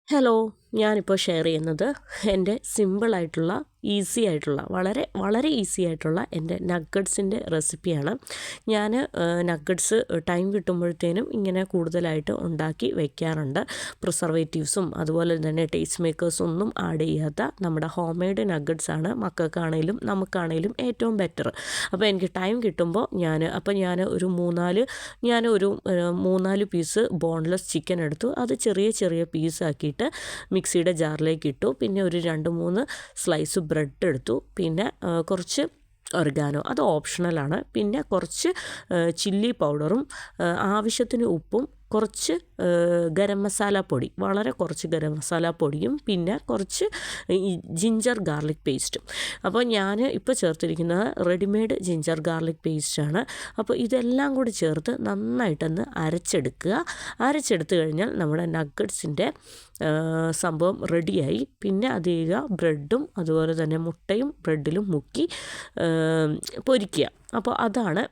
Hello, ഞാനിപ്പോൾ share ചെയ്യുന്നത് എൻ്റെ സിമ്പിളായിട്ടുള്ള ഈസി ആയിട്ടുള്ള വളരെ ഈസി ആയിട്ടുള്ള എൻ്റെ നഗ്ഗറ്റ്സിൻ്റെ റെസിപ്പിയാണ്. ഞാൻ നഗ്ഗറ്റ്സ് ടൈം കിട്ടുമ്പോഴത്തേനും ഇങ്ങനെ കൂടുതലായിട്ട് ഉണ്ടാക്കി വയ്ക്കാറുണ്ട്. പ്രിസർവേറ്റീവ്സും അതുപോലെ തന്നെ ടേസ്റ്റ് മേക്കേഴ്സും ഒന്നും ആഡ് ചെയ്യാത്ത നമ്മുടെ ഹോം മെയ്ഡ് നഗ്ഗറ്റ്സാണ് മക്കൾക്കാണേലും നമുക്കാണേലും ഏറ്റവും ബെറ്റർ. അപ്പോൾ എനിക്ക് ടൈം കിട്ടുമ്പോൾ ഞാൻ ഒരു മൂന്നാല് പീസ് ബോൺലെസ് ചിക്കൻ എടുത്തു. അത് ചെറിയ ചെറിയ പീസാക്കിയിട്ട് മിക്സിയുടെ ജാറിലേക്ക് ഇട്ടു. പിന്നെ ഒരു 2-3 സ്ലൈസ് ബ്രെഡ് എടുത്തു. പിന്നെ കുറച്ച് ഒറിഗാനോ, അത് ഓപ്ഷണലാണ്. പിന്നെ കുറച്ച് ചില്ലി പൗഡറും ആവശ്യത്തിന് ഉപ്പും കുറച്ച് ഗരം മസാല പൊടി, വളരെ കുറച്ച് ഗരം മസാല പൊടിയും പിന്നെ കുറച്ച് ഈ ജിഞ്ചർ ഗാർലിക് പേസ്റ്റും. അപ്പോൾ ഞാൻ ഇപ്പോൾ ചേർത്തിരിക്കുന്നത് റെഡിമെയ്ഡ് ജിഞ്ചർ ഗാർലിക് പേസ്റ്റാണ്. അപ്പോൾ ഇതെല്ലാം കൂടി ചേർത്ത് നന്നായിട്ടൊന്ന് അരച്ചെടുത്ത് കഴിഞ്ഞാൽ നമ്മുടെ നഗ്ഗറ്റ്സിൻ്റെ സംഭവം റെഡിയായി. പിന്നെ അത് ബ്രെഡും അതുപോലെ തന്നെ മുട്ടയും ബ്രെഡിലും മുക്കി പൊരിക്കുക. അപ്പോൾ അതാണ്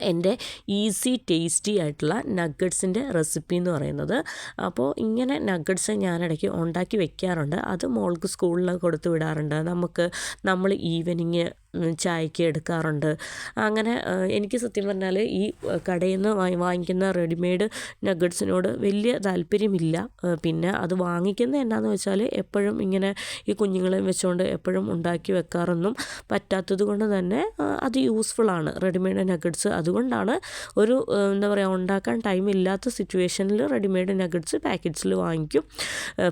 എൻ്റെ ഈസി ടേസ്റ്റി ആയിട്ടുള്ള നഗ്ഗറ്റ്സിൻ്റെ റെസിപ്പി എന്ന് പറയുന്നത്. അപ്പോൾ ഇങ്ങനെ നഗ്ഗറ്റ്സ് ഞാനിടയ്ക്ക് ഉണ്ടാക്കി വെക്കാറുണ്ട്. അത് മോൾക്ക് സ്കൂളിൽ കൊടുത്തു വിടാറുണ്ട്. നമ്മൾ ഈവനിങ് ചായക്ക് എടുക്കാറുണ്ട്. അങ്ങനെ എനിക്ക് സത്യം പറഞ്ഞാൽ ഈ കടയിൽ നിന്ന് വാങ്ങിക്കുന്ന റെഡിമെയ്ഡ് നഗ്ഗറ്റ്സിനോട് വലിയ താല്പര്യമില്ല. പിന്നെ അത് വാങ്ങിക്കുന്നത് എന്നാന്ന് വെച്ചാൽ എപ്പോഴും ഇങ്ങനെ ഈ കുഞ്ഞുങ്ങളെ വെച്ചുകൊണ്ട് എപ്പോഴും ഉണ്ടാക്കി വെക്കാറൊന്നും പറ്റാത്തത് കൊണ്ട് തന്നെ അത് യൂസ്ഫുള്ളാണ് റെഡിമെയ്ഡ് നഗ്ഗറ്റ്സ്. അതുകൊണ്ടാണ് എന്താ പറയുക, ഉണ്ടാക്കാൻ ടൈം ഇല്ലാത്ത സിറ്റുവേഷനിൽ റെഡിമെയ്ഡ് നഗ്ഗറ്റ്സ് പാക്കറ്റ്സിൽ വാങ്ങിക്കും.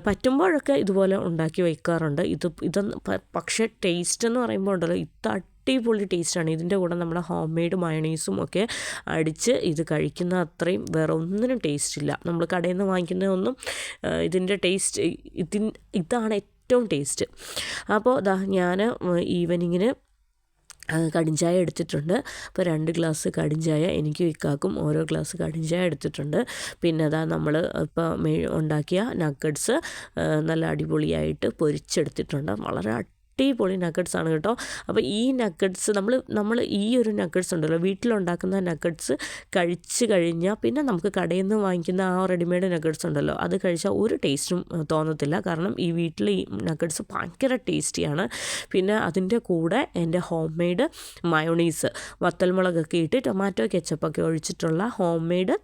പറ്റുമ്പോഴൊക്കെ ഇതുപോലെ ഉണ്ടാക്കി വയ്ക്കാറുണ്ട്. ഇതൊന്ന് പക്ഷേ ടേസ്റ്റ് എന്ന് പറയുമ്പോൾ ഉണ്ടല്ലോ, അടിപൊളി ടേസ്റ്റാണ്. ഇതിൻ്റെ കൂടെ നമ്മുടെ ഹോം മെയ്ഡ് മയണൈസും ഒക്കെ അടിച്ച് ഇത് കഴിക്കുന്ന അത്രയും വേറെ ഒന്നിനും ടേസ്റ്റ് ഇല്ല. നമ്മൾ കടയിൽ നിന്ന് വാങ്ങിക്കുന്നതൊന്നും ഇതിൻ്റെ ടേസ്റ്റ് ഇതാണ് ഏറ്റവും ടേസ്റ്റ്. അപ്പോൾ ഞാൻ ഈവനിങ്ങിന് കടിഞ്ചായ എടുത്തിട്ടുണ്ട്. അപ്പോൾ 2 ഗ്ലാസ് കടിഞ്ചായ എനിക്കും ഇക്കാക്കും ഓരോ ഗ്ലാസ് കടിഞ്ചായ എടുത്തിട്ടുണ്ട്. പിന്നെ നമ്മൾ ഇപ്പോൾ ഉണ്ടാക്കിയ നഗ്ഗറ്റ്സ് നല്ല അടിപൊളിയായിട്ട് പൊരിച്ചെടുത്തിട്ടുണ്ട്. വളരെ അടിപൊളി നഗ്ഗറ്റ്സ് ആണ് കേട്ടോ. അപ്പോൾ ഈ നഗ്ഗറ്റ്സ് നമ്മൾ ഈ ഒരു നഗ്ഗറ്റ്സ് ഉണ്ടല്ലോ, വീട്ടിലുണ്ടാക്കുന്ന നഗ്ഗറ്റ്സ് കഴിച്ച് കഴിഞ്ഞാൽ പിന്നെ നമുക്ക് കടയിൽ നിന്ന് വാങ്ങിക്കുന്ന ആ റെഡിമെയ്ഡ് നഗ്ഗറ്റ്സ് ഉണ്ടല്ലോ, അത് കഴിച്ചാൽ ഒരു ടേസ്റ്റും തോന്നത്തില്ല. കാരണം ഈ വീട്ടിൽ ഈ നഗ്ഗറ്റ്സ് ഭയങ്കര ടേസ്റ്റിയാണ്. പിന്നെ അതിൻ്റെ കൂടെ എൻ്റെ ഹോം മെയ്ഡ് മയോണൈസ്, വത്തൽമുളകൊക്കെ ഇട്ട് ടൊമാറ്റോ കെച്ചപ്പൊക്കെ ഒഴിച്ചിട്ടുള്ള ഹോം മെയ്ഡ്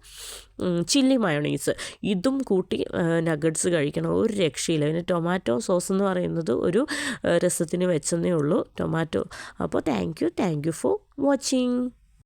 ചില്ലി മയോണൈസ്, ഇതും കൂട്ടി നഗ്ഗറ്റ്സ് കഴിക്കണം, ഒരു രക്ഷയില്ല. പിന്നെ ടൊമാറ്റോ സോസ് എന്ന് പറയുന്നത് ഒരു രസത്തിന് വെച്ചെന്നേ ഉള്ളൂ, ടൊമാറ്റോ. അപ്പോൾ താങ്ക് യു ഫോർ വാച്ചിങ്.